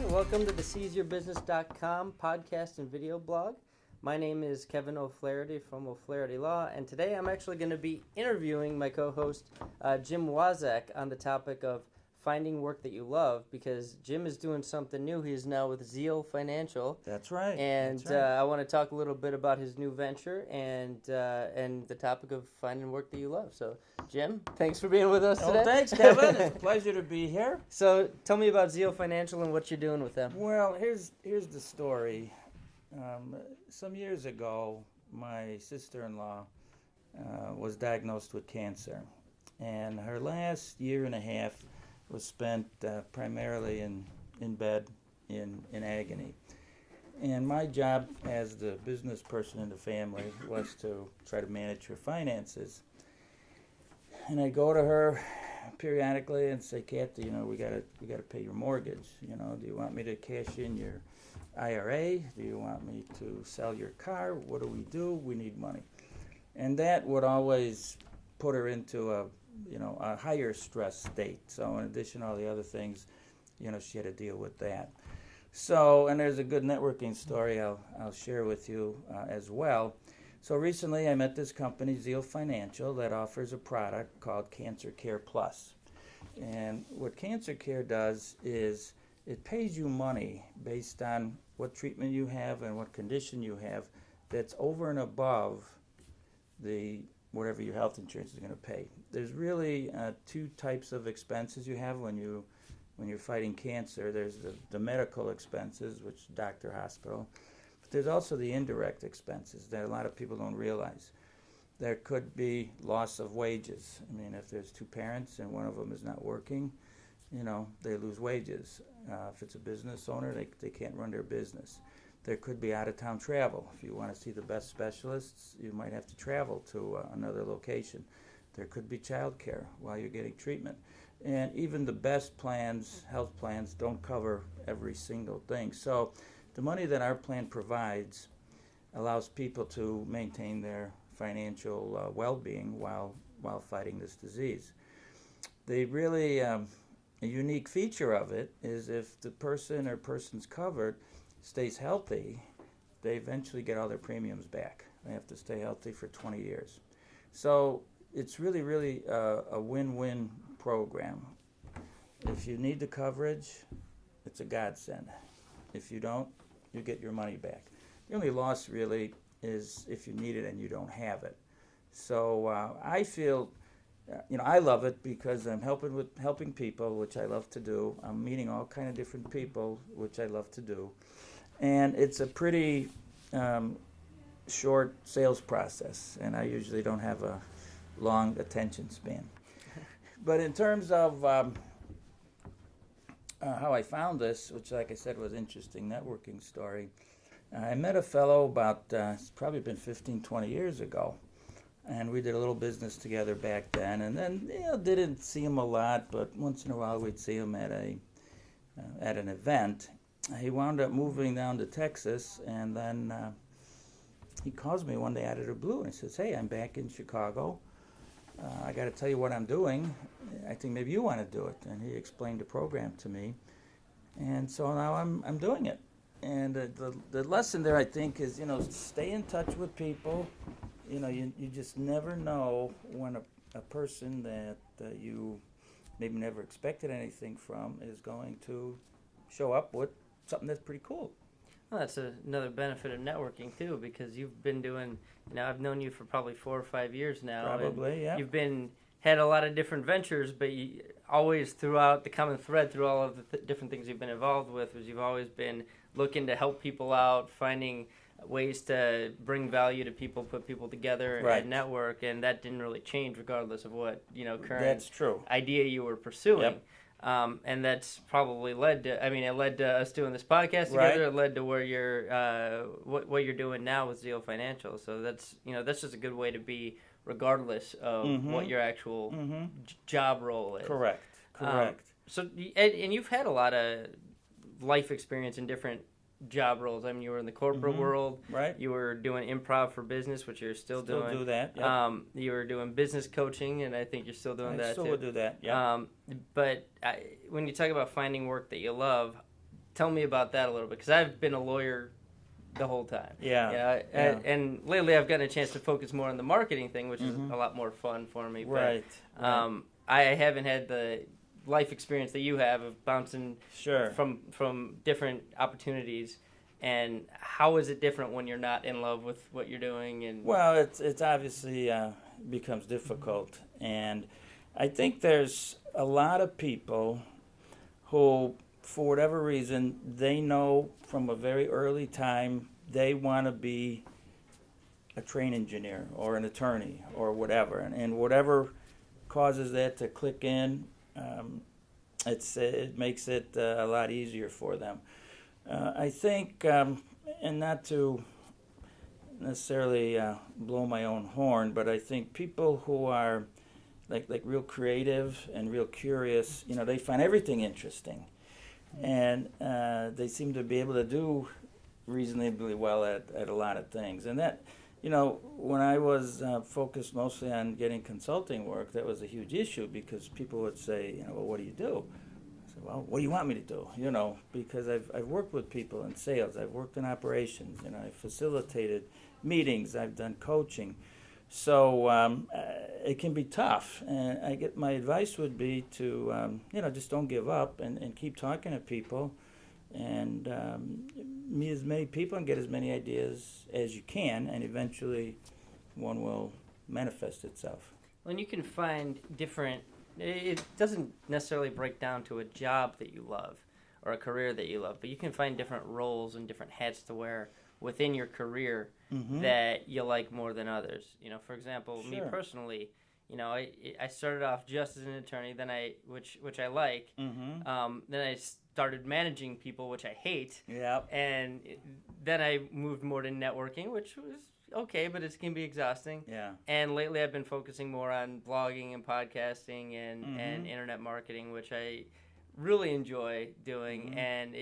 Welcome to the SeizeYourBusiness.com podcast and video blog. My name is Kevin O'Flaherty from O'Flaherty Law, and today I'm actually going to be interviewing my co-host Jim Waszak on the topic of finding work that you love, because Jim is doing something new. He is now with Zeal Financial. That's right. And I want to talk a little bit about his new venture and the topic of finding work that you love. So, Jim, thanks for being with us today. Thanks, Kevin. It's a pleasure to be here. So, tell me about Zeal Financial and what you're doing with them. Well, here's the story. Some years ago, my sister-in-law was diagnosed with cancer, and her last year and a half was spent primarily in bed in agony. And my job as the business person in the family was to try to manage her finances. And I go to her periodically and say, Kathy, we gotta pay your mortgage. Do you want me to cash in your IRA? Do you want me to sell your car? What do? We need money. And that would always put her into a higher stress state. So in addition to all the other things, she had to deal with that. So, and there's a good networking story I'll share with you as well. So recently I met this company, Zeal Financial, that offers a product called Cancer Care Plus. And what Cancer Care does is it pays you money based on what treatment you have and what condition you have that's over and above whatever your health insurance is going to pay. There's really two types of expenses you have when you're fighting cancer. There's the medical expenses, which doctor, hospital, but there's also the indirect expenses that a lot of people don't realize. There could be loss of wages. I mean, if there's two parents and one of them is not working, they lose wages. If it's a business owner, they can't run their business. There could be out-of-town travel. If you want to see the best specialists, you might have to travel to another location. There could be child care while you're getting treatment. And even the best plans, health plans, don't cover every single thing. So the money that our plan provides allows people to maintain their financial well-being while fighting this disease. The really a unique feature of it is if the person or persons covered stays healthy, they eventually get all their premiums back. They have to stay healthy for 20 years. So it's really, really a win-win program. If you need the coverage, it's a godsend. If you don't, you get your money back. The only loss really is if you need it and you don't have it. So I feel, I love it because I'm helping people, which I love to do. I'm meeting all kind of different people, which I love to do. And it's a pretty short sales process, and I usually don't have a long attention span. But in terms of how I found this, which, like I said, was an interesting networking story, I met a fellow about, it's probably been 15, 20 years ago, and we did a little business together back then, and then didn't see him a lot, but once in a while we'd see him at an event. He wound up moving down to Texas, and then he calls me one day out of the blue, and he says, hey, I'm back in Chicago. I got to tell you what I'm doing. I think maybe you want to do it. And he explained the program to me, and so now I'm doing it. And the lesson there, I think, is, stay in touch with people. You just never know when a person that you maybe never expected anything from is going to show up with something that's pretty cool. Well, that's another benefit of networking, too, because you've been doing, I've known you for probably 4 or 5 years now. Probably, yeah. You've had a lot of different ventures, but you always throughout the common thread through all of the different things you've been involved with was you've always been looking to help people out, finding ways to bring value to people, put people together right. and network, and that didn't really change regardless of what, current That's true. idea you were pursuing. Yep. And that's probably led to us doing this podcast together. Right. It led to where you're, what you're doing now with Zeal Financial. So that's just a good way to be, regardless of what your actual job role is. Correct. And you've had a lot of life experience in different job roles. I mean, you were in the corporate world. Right. You were doing improv for business, which you're still doing. Still do that. Yep. You were doing business coaching, and I think you're still doing that too. I still would do that. Yeah. But when you talk about finding work that you love, tell me about that a little bit, because I've been a lawyer the whole time. Yeah. And lately I've gotten a chance to focus more on the marketing thing, which is a lot more fun for me. Right. But I haven't had the life experience that you have of bouncing from different opportunities. And how is it different when you're not in love with what you're doing? And well, it's obviously becomes difficult, and I think there's a lot of people who, for whatever reason, they know from a very early time they want to be a train engineer or an attorney or whatever, and whatever causes that to click in, it makes it a lot easier for them. I think, and not to necessarily blow my own horn, but I think people who are like real creative and real curious, they find everything interesting, and they seem to be able to do reasonably well at a lot of things. And that, when I was focused mostly on getting consulting work, that was a huge issue, because people would say, well, what do you do? Well, what do you want me to do? Because I've worked with people in sales, I've worked in operations, I've facilitated meetings, I've done coaching. So it can be tough. And my advice would be to, just don't give up and keep talking to people and meet as many people and get as many ideas as you can, and eventually one will manifest itself. Well, and you can find different. It doesn't necessarily break down to a job that you love or a career that you love, but you can find different roles and different hats to wear within your career that you like more than others. For example, me personally, I started off just as an attorney, then which I like. Then I started managing people, which I hate. Yep. And then I moved more to networking, which was okay, but it can be exhausting. Yeah. And lately I've been focusing more on blogging and podcasting and internet marketing, which I really enjoy doing. And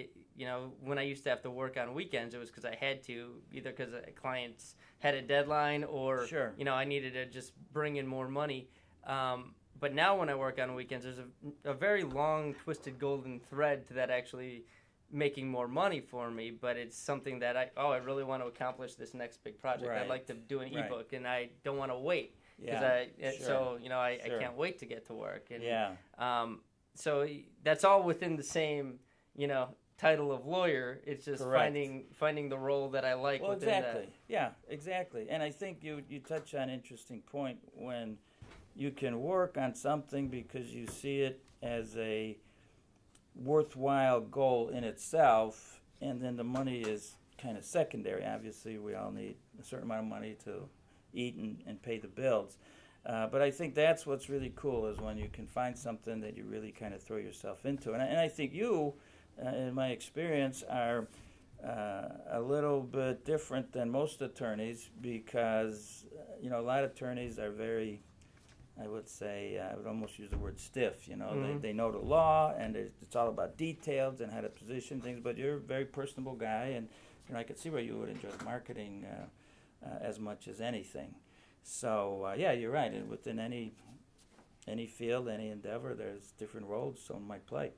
when I used to have to work on weekends, it was because I had to, either because clients had a deadline or I needed to just bring in more money. But now when I work on weekends, there's a very long, twisted golden thread to that actually making more money for me, but it's something that I really want to accomplish this next big project. I'd like to do an ebook, and I don't want to wait because I can't wait to get to work. And so that's all within the same title of lawyer. It's just finding the role that I like. Well, within exactly. that. Yeah, exactly. And I think you touch on an interesting point when you can work on something because you see it as a worthwhile goal in itself, and then the money is kind of secondary. Obviously, we all need a certain amount of money to eat and pay the bills. But I think that's what's really cool, is when you can find something that you really kind of throw yourself into. And I think you, in my experience, are a little bit different than most attorneys, because a lot of attorneys are very, I would say, I would almost use the word stiff. They know the law, and it's all about details and how to position things. But you're a very personable guy, and I could see where you would enjoy marketing as much as anything. So you're right. And within any field, any endeavor, there's different roles someone might play.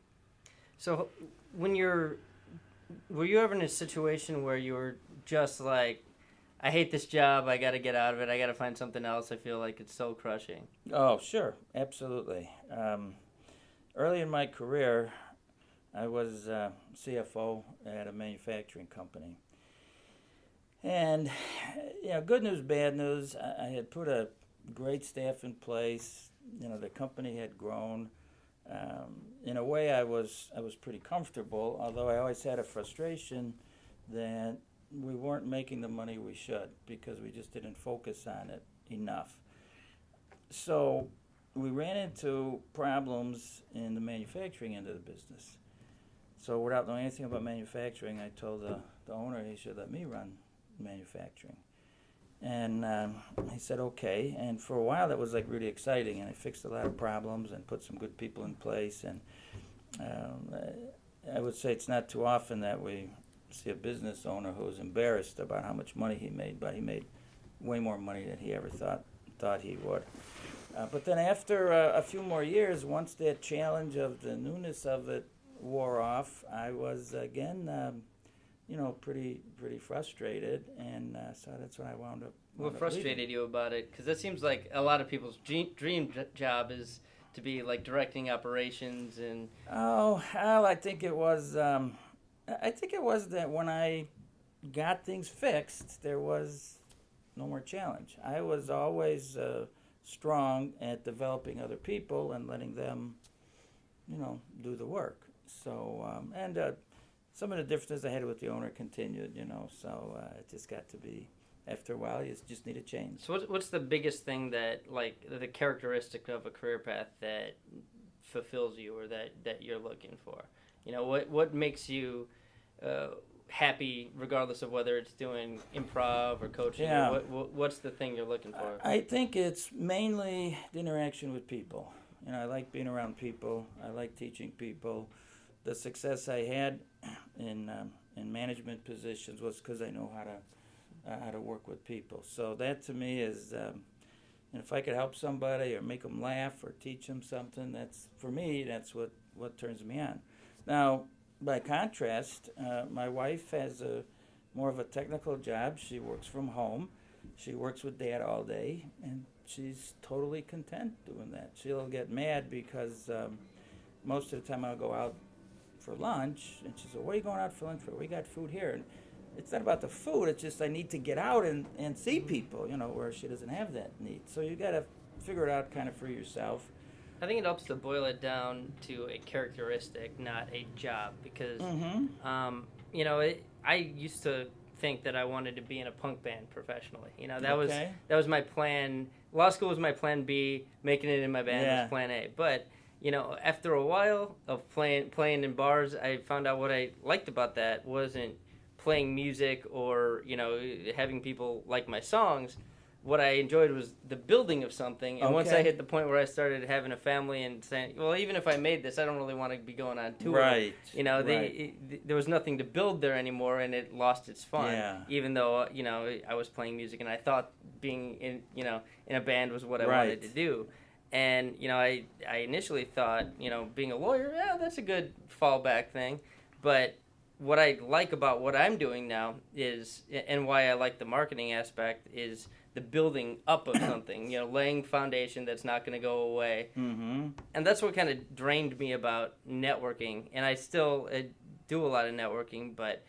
So were you ever in a situation where you were just like, I hate this job, I got to get out of it, I got to find something else, I feel like it's so crushing? Oh, sure, absolutely. Early in my career, I was CFO at a manufacturing company. And, good news, bad news, I had put a great staff in place. The company had grown. In a way, I was pretty comfortable, although I always had a frustration that we weren't making the money we should, because we just didn't focus on it enough. So we ran into problems in the manufacturing end of the business. So without knowing anything about manufacturing, I told the owner he should let me run manufacturing. And he said, okay. And for a while, that was like really exciting. And I fixed a lot of problems and put some good people in place. And I would say it's not too often that we see a business owner who's embarrassed about how much money he made, but he made way more money than he ever thought he would. But then after a few more years, once that challenge of the newness of it wore off, I was again, pretty frustrated, and so that's when I wound up. What frustrated you about it? Because it seems like a lot of people's dream job is to be like directing operations and. Oh, well, I think it was. I think it was that when I got things fixed, there was no more challenge. I was always strong at developing other people and letting them, do the work. So, some of the differences I had with the owner continued, so it just got to be, after a while, you just need a change. So what's the biggest thing that, like, the characteristic of a career path that fulfills you or that you're looking for? What makes you happy regardless of whether it's doing improv or coaching? Yeah. Or what's the thing you're looking for? I think it's mainly the interaction with people. I like being around people. I like teaching people. The success I had in management positions was because I know how to work with people. So that to me is, if I could help somebody or make them laugh or teach them something, that's what turns me on. Now, by contrast, my wife has more of a technical job. She works from home. She works with Dad all day, and she's totally content doing that. She'll get mad because most of the time I'll go out for lunch, and she said, "Where are you going out for lunch for? We got food here." And it's not about the food. It's just I need to get out and see people, where she doesn't have that need. So you got to figure it out kind of for yourself. I think it helps to boil it down to a characteristic, not a job, because, I used to think that I wanted to be in a punk band professionally. That was my plan. Law school was my plan B. Making it in my band was plan A. But after a while of playing in bars, I found out what I liked about that wasn't playing music or having people like my songs. What I enjoyed was the building of something. And once I hit the point where I started having a family and saying, well, even if I made this, I don't really want to be going on tour. Right. There was nothing to build there anymore, and it lost its fun. Yeah. Even though I was playing music, and I thought being in a band was what I wanted to do. And I initially thought being a lawyer, that's a good fallback thing. But what I like about what I'm doing now is, and why I like the marketing aspect, is the building up of something, laying foundation that's not going to go away. Mm-hmm. And that's what kind of drained me about networking. And I still do a lot of networking, but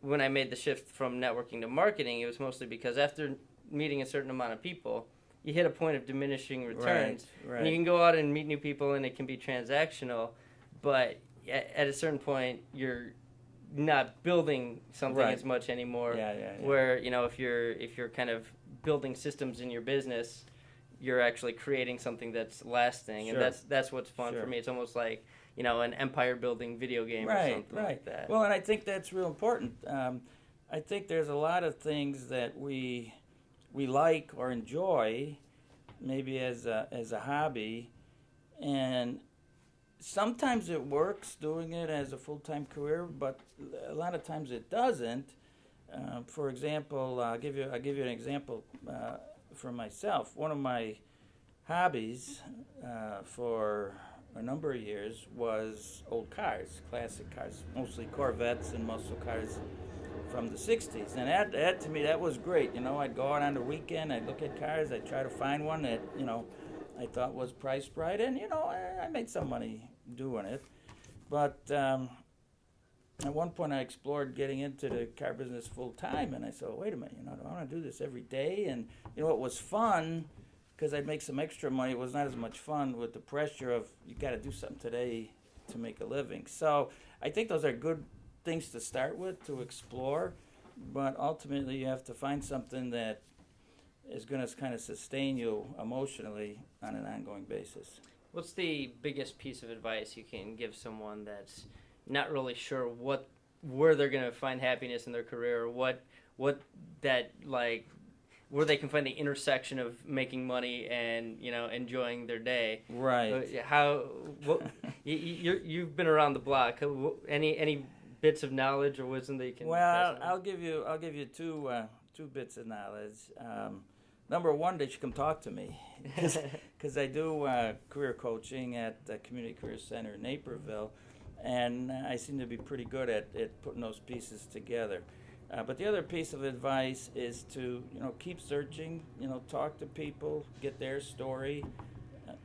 when I made the shift from networking to marketing, it was mostly because after meeting a certain amount of people, you hit a point of diminishing returns. Right. And you can go out and meet new people, and it can be transactional, but at a certain point, you're not building something as much anymore. Yeah. Where if you're kind of building systems in your business, you're actually creating something that's lasting, and that's what's fun for me. It's almost like an empire building video game or something like that. Well, and I think that's real important. I think there's a lot of things that we like or enjoy, maybe as a hobby, and sometimes it works doing it as a full-time career, but a lot of times it doesn't. For example, I'll give you an example for myself. One of my hobbies for a number of years was old cars, classic cars, mostly Corvettes and muscle cars from the 60s. And that to me, that was great. I'd go out on the weekend, I'd look at cars, I'd try to find one that, I thought was priced right, and, I made some money doing it. But at one point I explored getting into the car business full time, and I said, wait a minute, do I want to do this every day? And, it was fun because I'd make some extra money. It was not as much fun with the pressure of you got to do something today to make a living. So I think those are good things to start with, to explore, but ultimately you have to find something that is going to kind of sustain you emotionally on an ongoing basis. What's the biggest piece of advice you can give someone that's not really sure where they're going to find happiness in their career, or what that, like, where they can find the intersection of making money and enjoying their day? Right. You've been around the block. Any bits of knowledge or wisdom that you can? Well, I'll give you two bits of knowledge. Number one, they should come talk to me, because I do career coaching at the Community Career Center in Naperville, And I seem to be pretty good at putting those pieces together. But the other piece of advice is to, keep searching, talk to people, get their story,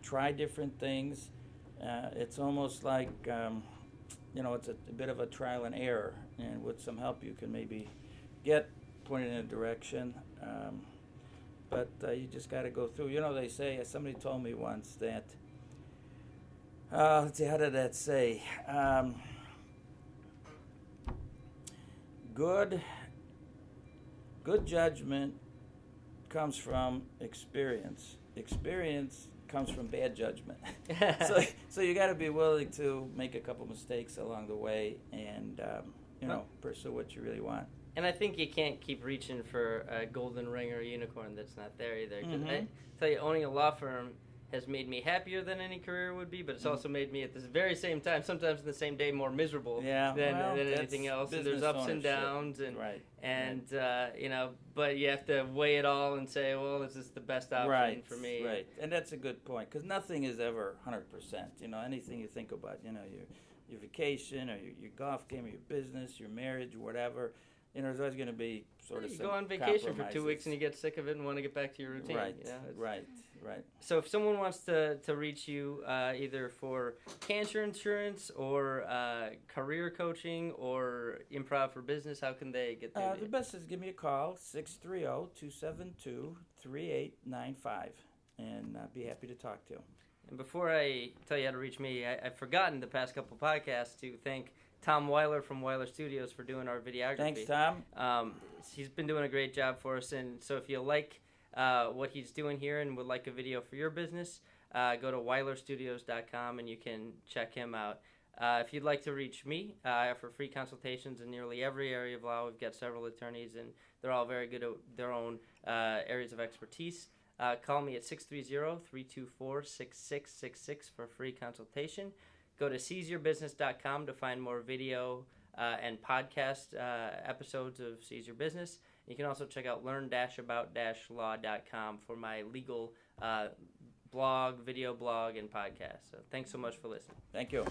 try different things. It's almost like, it's a bit of a trial and error. And with some help, you can maybe get pointed in a direction. But you just got to go through. They say, somebody told me once that, let's see, how did that say? Good judgment comes from experience. Experience comes from bad judgment. So you got to be willing to make a couple mistakes along the way and pursue what you really want. And I think you can't keep reaching for a golden ring or a unicorn that's not there either. 'Cause I tell you, owning a law firm has made me happier than any career would be, but it's also made me at this very same time, sometimes in the same day, more miserable than anything else. And there's ups and downs, and but you have to weigh it all and say, well, is this the best option for me? Right, and that's a good point, because nothing is ever 100%. Anything you think about, your vacation or your golf game or your business, your marriage, whatever. There's always going to be sort of some You go on vacation for 2 weeks and you get sick of it and want to get back to your routine. Right. So if someone wants to reach you either for cancer insurance or career coaching or improv for business, how can they get there? The best is give me a call, 630-272-3895, and I'd be happy to talk to you. And before I tell you how to reach me, I've forgotten the past couple podcasts to thank Tom Weiler from Weiler Studios for doing our videography. Thanks, Tom. He's been doing a great job for us, and so if you like what he's doing here and would like a video for your business, go to weilerstudios.com and you can check him out. If you'd like to reach me, I offer free consultations in nearly every area of law. We've got several attorneys, and they're all very good at their own areas of expertise. Call me at 630-324-6666 for a free consultation. Go to seizeyourbusiness.com to find more video and podcast episodes of Seize Your Business. You can also check out learn-about-law.com for my legal blog, video blog, and podcast. So thanks so much for listening. Thank you.